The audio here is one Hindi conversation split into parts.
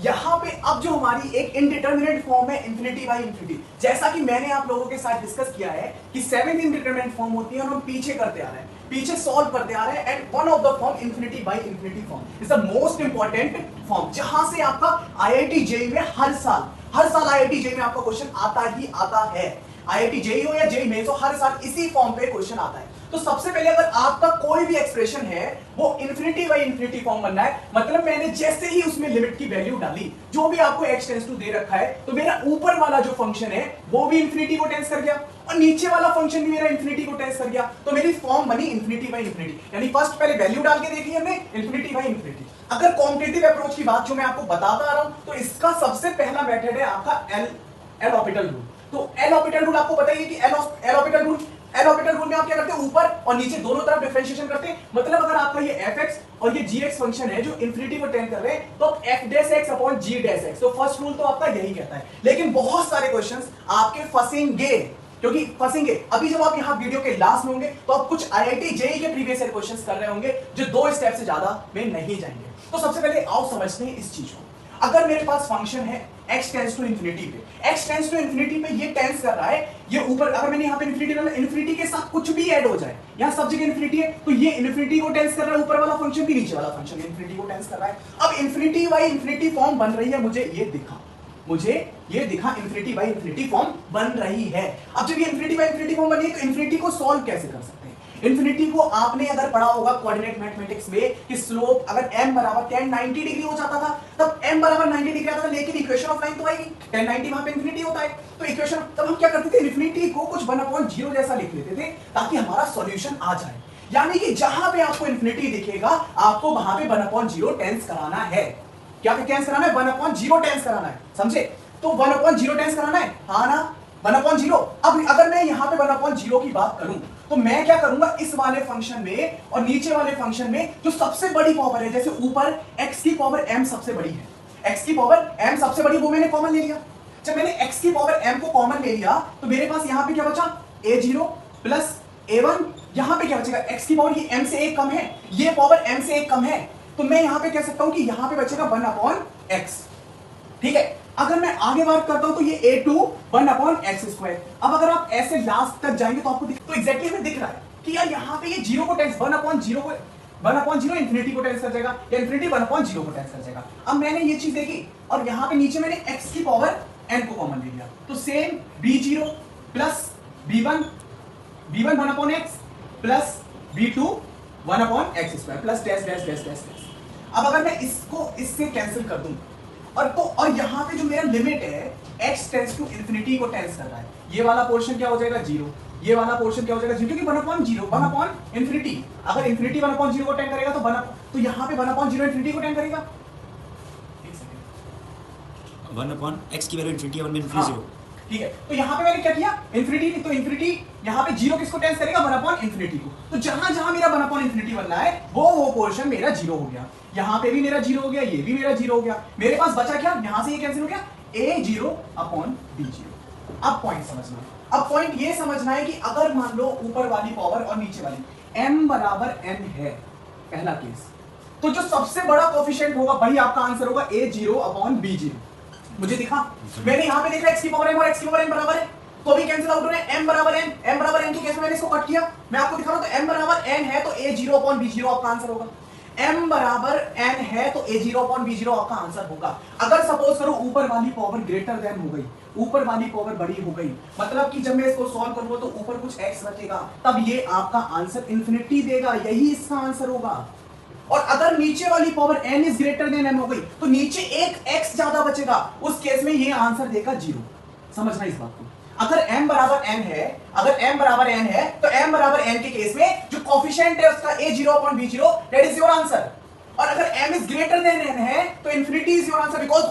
यहाँ पे अब जो हमारी एक इनडिटरमिनेट फॉर्म है इंफिनिटी बाई इंफिनिटी, जैसा कि मैंने आप लोगों के साथ डिस्कस किया है कि 7 इनडिटरमिनेट फॉर्म होती है और हम पीछे करते आ रहे हैं, पीछे सॉल्व करते आ रहे हैं, and one of the form infinity by infinity form is the most important form, जहां से आपका आईआईटी जेईई में हर साल आईआईटी जेईई में आपका क्वेश्चन आता ही आता है। आईआईटी जेईई हो या जेईई मेंस हो, हर साल इसी फॉर्म पे क्वेश्चन आता है। तो सबसे पहले अगर आपका कोई भी एक्सप्रेशन है वो इंफिनिटी बाई इंफिनिटी फॉर्म बनना है, मतलब मैंने जैसे ही उसमें लिमिट की वैल्यू डाली, जो भी आपको x टेंस टू दे रखा है, तो मेरा ऊपर वाला जो फंक्शन है वो भी इंफिनिटी को टेंस कर गया और नीचे वाला फंक्शन भी मेरा इंफिनिटी को टेंस कर गया, तो मेरी फॉर्म बनी इंफिनिटी बाई इंफिनिटी। यानी फर्स्ट पहले वैल्यू डाल के देखी हमने इंफिनिटी बाई इंफिनिटी। अगर कॉम्पिटिटिव अप्रोच की बात जो मैं आपको बताता आ रहा हूं, तो इसका सबसे पहला मेथड है आपका एल ऑर्बिटल रूल। तो एल ऑर्बिटल रूल आपको बताइए कि एल ऑर्बिटल रूल में आप क्या करते हैं, ऊपर और नीचे दोनों तरफ डिफरेंशिएशन करते हैं। मतलब अगर आपका ये fx और ये gx फंक्शन है जो इंफिनिटी को टेंड कर रहे हैं, तो f dash x upon g dash x, तो फर्स्ट रूल तो आपका यही कहता है। लेकिन बहुत सारे क्वेश्चंस आपके फंसेंगे, क्योंकि फंसेंगे अभी जब आप यहाँ वीडियो के लास्ट में होंगे तो आप कुछ आईआईटी जेईई के प्रीवियस ईयर क्वेश्चंस कर रहे होंगे जो 2 स्टेप से ज्यादा में नहीं जाएंगे। तो सबसे पहले आओ समझते हैं इस चीज को। अगर मेरे पास फंक्शन है x टेंस टू इंफिनिटी पे, x टेंस टू इंफिनिटी पे ये टेंस कर रहा है, ये ऊपर अगर मैंने यहाँ पे इंफिनिटी डाला, इंफिनिटी के साथ कुछ भी ऐड हो जाए, यहाँ सब जगह इंफिनिटी है, तो ये इंफिनिटी को टेंस कर रहा है, ऊपर वाला फंक्शन भी नीचे वाला फंक्शन इंफिनिटी को टेंस कर रहा है। अब इंफिनिटी बाई इंफिनिटी फॉर्म बन रही है, मुझे ये दिखा इंफिनिटी बाई इंफिनिटी फॉर्म बन रही है। अब जब ये इंफिनिटी बाई इंफिनिटी फॉर्म बनी है, तो इंफिनिटी को सॉल्व कैसे कर सकते हैं? इंफिनिटी को आपने अगर पढ़ा होगा कोऑर्डिनेट मैथमेटिक्स में कि स्लोप अगर m बराबर 10 90 डिग्री हो जाता था, तब m बराबर 90 डिग्री आता था, लेकिन इक्वेशन ऑफ लाइन तो आएगी 10 90 वहां पे इंफिनिटी होता है। तो इक्वेशन तब हम क्या करते थे, इंफिनिटी को कुछ 1/0 जैसा लिख लेते थे ताकि हमारा सॉल्यूशन आ जाए। यानी कि जहां पे आपको इंफिनिटी दिखेगा, आपको वहां पे 1/0 टेंस कराना है। क्या टेंस कराना है? 1/0 टेंस कराना है, समझे? तो 1/0 टेंस कराना है, हाँ ना, 1/0। अब अगर मैं यहाँ पे 1/0 की बात करूं, तो मैं क्या करूंगा, इस वाले फंक्शन में और नीचे वाले फंक्शन में जो सबसे बड़ी पावर है, जैसे ऊपर x की पावर m सबसे बड़ी है, x की पावर m सबसे बड़ी, वो मैंने कॉमन ले लिया। जब मैंने x की पावर m को कॉमन ले लिया, तो मेरे पास यहाँ पे क्या बचा, a0 प्लस a1। यहाँ पे क्या बचेगा, x की पावर ये m से 1 कम है, ये पावर m से 1 कम है, तो मैं यहाँ पे कह सकता हूं कि यहाँ पे बचेगा 1/x। ठीक है, अगर मैं आगे बात करता हूं तो ये a2 1/x²। अब अगर आप ऐसे लास्ट तक जाएंगे तो आपको तो एग्जैक्टली हमें दिख रहा है कि यार यहाँ पे ये 0 को टेंस 1/0 इंफिनिटी को टेंस कर जाएगा, या इंफिनिटी 1/0 को टेंस कर जाएगा। अब मैंने ये चीज देखी और यहाँ पे नीचे मैंने x की पावर n को कॉमन ले लिया, तो same b0 plus b1 1/x plus b2 1/x² plus dash dash dash dash. अब अगर मैं इसको इससे कैंसिल कर दूं और यहाँ पे जो मेरा लिमिट है x टेंस टू इंफिनिटी को टेंस कर रहा है, ये वाला पोर्शन क्या हो जाएगा 0, ये वाला पोर्शन क्या हो जाएगा 0, क्योंकि 1/0 अगर इंफिनिटी 1/0 को टेंस करेगा तो यहाँ पे 1/0 इंफिनिटी को टेंस करेगा। 1/x की वैल्यू इंफिनिटी 1 में इंफिनिटी 0। ठीक है, तो यहाँ पे मैंने क्या किया, इंफिनिटी, तो इंफिनिटी यहाँ पे 0 किसको टेंस करेगा, 1/इंफिनिटी को। तो जहां जहां मेरा 1/इंफिनिटी बनना है वो पोर्शन मेरा 0 हो गया, यहाँ पे भी मेरा 0 हो गया, ये भी मेरा 0 हो गया। मेरे पास बचा क्या, यहां से ये कैंसिल हो गया, a0/b0। अब पॉइंट समझना, अब पॉइंट ये समझना है कि अगर मान लो ऊपर वाली पावर और नीचे वाली m बराबर n है, पहला केस, तो जो सबसे बड़ा कोफिशिएंट होगा वही आपका आंसर होगा a0/b0। मुझे दिखा, मैंने यहाँ पे देखा x की पावर m और x की पावर n बराबर है, तो अभी कैंसिल आउट हो रहे हैं। m बराबर n के केस में मैंने इसको कट किया, मैं आपको दिखा रहा हूं, तो m बराबर n है तो a0/b0 आपका आंसर होगा। m बराबर n है तो a0/b0 आपका आंसर होगा। अगर सपोज करो ऊपर वाली पावर ग्रेटर देन हो गई, ऊपर वाली पावर बड़ी हो गई, मतलब कि जब मैं इसको सॉल्व करूंगा तो ऊपर कुछ x बचेगा, तब ये आपका आंसर इंफिनिटी देगा, यही इसका आंसर होगा। और अगर नीचे वाली power n is greater than m हो गई, तो नीचे एक x ज्यादा बचेगा, उस केस में ये आंसर देगा 0। समझना इस बात को। अगर m बराबर n है, तो m बराबर n के केस में जो कोफिशिएंट है उसका a0/b0, that is your answer. और अगर m is greater than n है तो infinity is your answer, because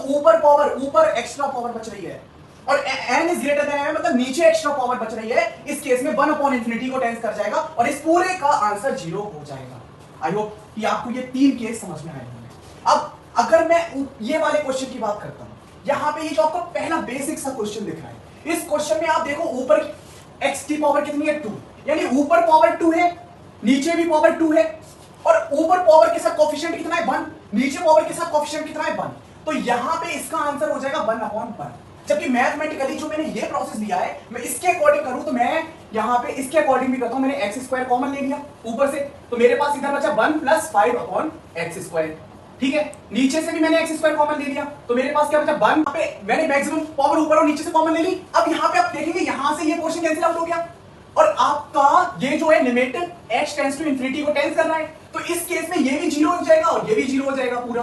ऊपर एक्स्ट्रा पावर बच रही है, और n is greater than m मतलब नीचे एक्स्ट्रा पावर बच रही है। इस केस में 1/इंफिनिटी को टेंस कर जाएगा और इस पूरे का आंसर 0 हो जाएगा। आई होप कि आपको ये 3 केस समझ में आए होंगे। अब अगर मैं ये वाले क्वेश्चन की बात करता हूं, यहां पे ये जो आपको पहला बेसिक सा क्वेश्चन दिख रहा है, इस क्वेश्चन में आप देखो ऊपर x की पावर कितनी है 2, यानी ऊपर पावर 2 है, नीचे भी पावर 2 है, और ऊपर पावर के साथ कोफिशिएंट कितना है 1, नीचे पावर के साथ कोफिशिएंट कितना है 1। तो यहां पे इसका आंसर हो जाएगा 1/1। जबकि मैथमेटिकली जो मैंने ये प्रोसेस लिया है, मैं इसके अकॉर्डिंग करूं तो मैं यहां पे इसके अकॉर्डिंग भी करता हूं। मैंने x² कॉमन ले लिया ऊपर से, तो मेरे पास इधर बचा 1 + 5/x²। ठीक है, नीचे से भी मैंने x² कॉमन ले लिया, तो मेरे पास क्या बचा 1 पे मैंने मैक्सिमम पावर ऊपर और नीचे से कॉमन ले ली। अब यहां पे आप देखेंगे यहां से ये पोर्शन कैंसिल आउट हो गया और आपका ये जो है limit x tends to infinity को टेंस कर रहा है, तो इस केस में ये भी 0 हो जाएगा और ये भी 0 हो जाएगा पूरा।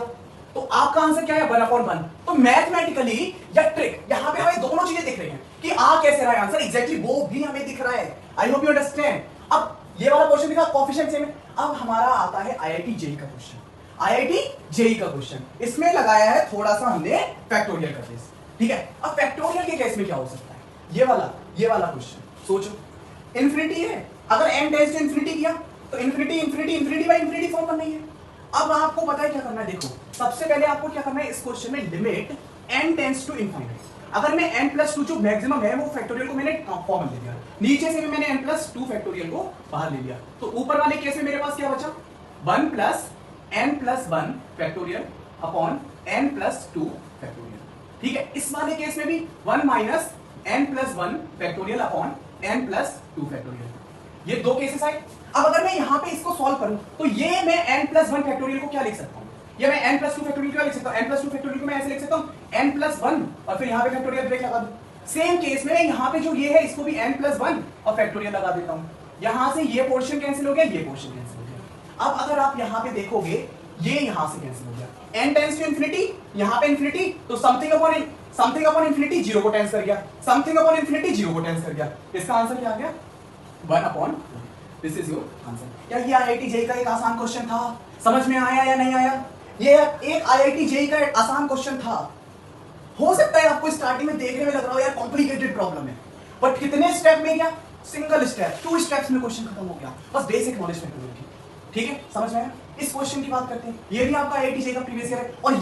तो आपका आंसर क्या है 1/1। तो मैथमेटिकली या ट्रिक यहां पे हमें दोनों चीजें दिख रही हैं कि आ कैसे रहा है आंसर, एग्जैक्टली वो भी हमें दिख रहा है। I hope you understand. अब ये वाला क्वेश्चन दिखा कोएफिशिएंट सेम है। अब हमारा आता है आईआईटी जेईई का क्वेश्चन। आईआईटी जेईई का क्वेश्चन इसमें लगाया है थोड़ा सा हमने फैक्टोरियल का केस। ठीक है, अब फैक्टोरियल के केस में क्या हो सकता है, ये वाला क्वेश्चन सोचो। इंफिनिटी है, अगर n टेंड्स टू इंफिनिटी किया तो infinity infinity infinity by infinity form करना ही है। अब आपको पता है क्या करना है, देखो सबसे पहले आपको क्या करना है इस क्वेश्चन में limit n tends to infinite. अगर मैं n+2 जो मैक्सिमम है वो फैक्टोरियल को मैंने कॉमन ले लिया, नीचे से भी मैंने n+2 फैक्टोरियल को बाहर ले लिया, तो ऊपर वाले केस में मेरे पास क्या बचा 1 + n+1 factorial upon n+2 factorial. ठीक है, इस वाले केस में भी 1 - n+1 factorial upon n+2 factorial. ये दो केसेस आए। अब अगर मैं यहां पे इसको सॉल्व करूं तो ये मैं n+1 फैक्टोरियल को क्या लिख सकता हूं, ये मैं n+2 फैक्टोरियल क्या लिख सकता हूं, n+2 फैक्टोरियल को मैं ऐसे लिख सकता हूं n+1 और फिर यहां पे फैक्टोरियल ब्रेक लगा दूं। सेम केस में यहां पे जो ये है इसको भी n+1 और फैक्टोरियल लगा देता हूं। यहां से ये पोर्शन कैंसिल हो गया, ये पोर्शन कैंसिल हो गया। अब अगर आप यहां पे देखोगे ये यहां से कैंसिल हो गया, n टेंड्स टू इंफिनिटी, यहां पे इंफिनिटी तो समथिंग अपॉन इंफिनिटी 0 को टेंस कर गया, समथिंग अपॉन इंफिनिटी 0 को टेंस कर गया। इसका आंसर क्या आ गया 1/2। This is your answer. क्या ये आईआईटी जेईई का एक आसान क्वेश्चन था, समझ में आया या नहीं आया? ये एक आईआईटी जेईई का एक आसान क्वेश्चन था। हो सकता है आपको स्टार्टिंग में देखने में लग रहा हो यार कॉम्प्लिकेटेड प्रॉब्लम है, बट कितने स्टेप में क्या, सिंगल स्टेप 2 स्टेप्स में क्वेश्चन खत्म हो गया, बस बेसिक नॉलेज फैक्टोरियल की। ठीक है, समझ में आया? इस क्वेश्चन की बात करते हैं, ये भी आपका आईआईटी जेईई का प्रीवियस ईयर है और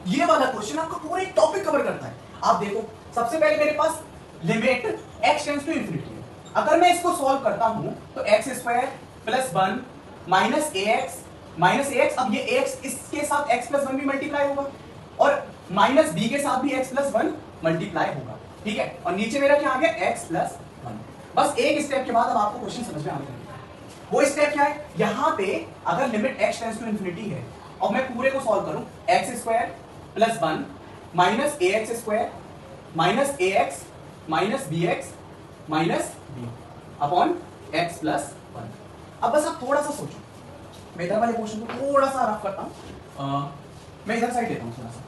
ये वाला क्वेश्चन आपका पूरा एक टॉपिक कवर करता है। आप देखो सबसे पहले मेरे पास limit x tends to infinity है। अगर मैं इसको सॉल्व करता हूं तो x² + 1 - ax अब ये ax इसके साथ x + 1 भी मल्टीप्लाई होगा और -b के साथ भी x + 1 मल्टीप्लाई होगा। ठीक है, और नीचे मेरा क्या आ गया x + 1। बस एक स्टेप के बाद अब आपको क्वेश्चन समझ में आने लगेगा। वो स्टेप क्या है, यहां पे अगर limit x tends to infinity है और मैं पूरे को सॉल्व करूं x² + 1 - ax² - bx b upon x + 1। अब बस आप थोड़ा सा सोचो, मैं इधर वाले क्वेश्चन को थोड़ा सा रफ करता हूं, मैं इधर साइड लेता हूं थोड़ा सा।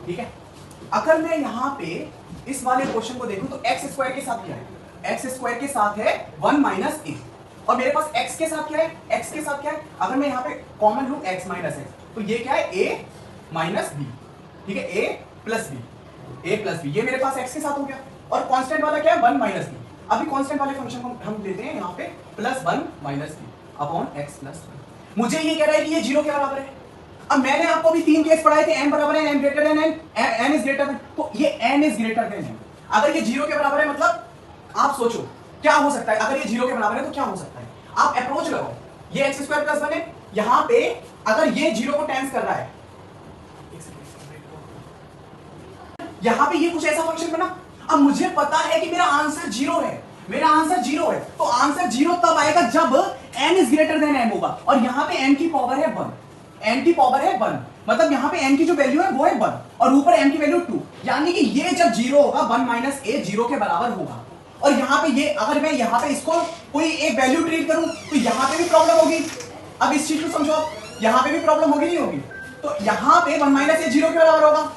ठीक है, अगर मैं यहां पे इस वाले क्वेश्चन को देखूं तो x² के साथ क्या है, x² के साथ है 1 - a और मेरे पास x के साथ क्या है, x के साथ क्या है, अगर मैं यहां पे कॉमन लूं x - x तो ये क्या है a - b। ठीक है, a + b, ये मेरे पास x के साथ हो गया और कांस्टेंट वाला क्या है 1 - b। अभी कांस्टेंट वाले फंक्शन को हम लेते हैं यहां पे +1 - b अपॉन x + 1। मुझे ये कह रहा है कि ये 0 के बराबर है। अब मैंने आपको भी 3 केस पढ़ाए थे, n बराबर है n greater than n is greater than, तो ये n इज ग्रेटर देन है। अगर ये 0 के बराबर है मतलब आप सोचो क्या हो सकता है, अगर ये 0 के बराबर है तो क्या हो सकता है, आप अप्रोच लगाओ। ये x² + 1 है, यहां पे अगर ये 0 को टेंस कर रहा है, यहां पे ये कुछ ऐसा फंक्शन बना। अब मुझे पता है कि मेरा आंसर 0 है, मेरा आंसर 0 है, तो आंसर 0 तब आएगा जब n is greater than m होगा और यहां पे n की पावर है 1, n की पावर है 1, मतलब यहां पे n की जो वैल्यू है वो है 1 और ऊपर m की वैल्यू 2, यानी कि ये जब 0 होगा 1 - a 0 के बराबर होगा। और यहां पे ये अगर मैं यहां पे इसको कोई एक वैल्यू ट्रीट करूं तो यहां पे भी प्रॉब्लम होगी। अब इस चीज को समझो, यहां पे भी प्रॉब्लम होगी नहीं होगी, तो यहां पे 1 - a 0 के बराबर होगा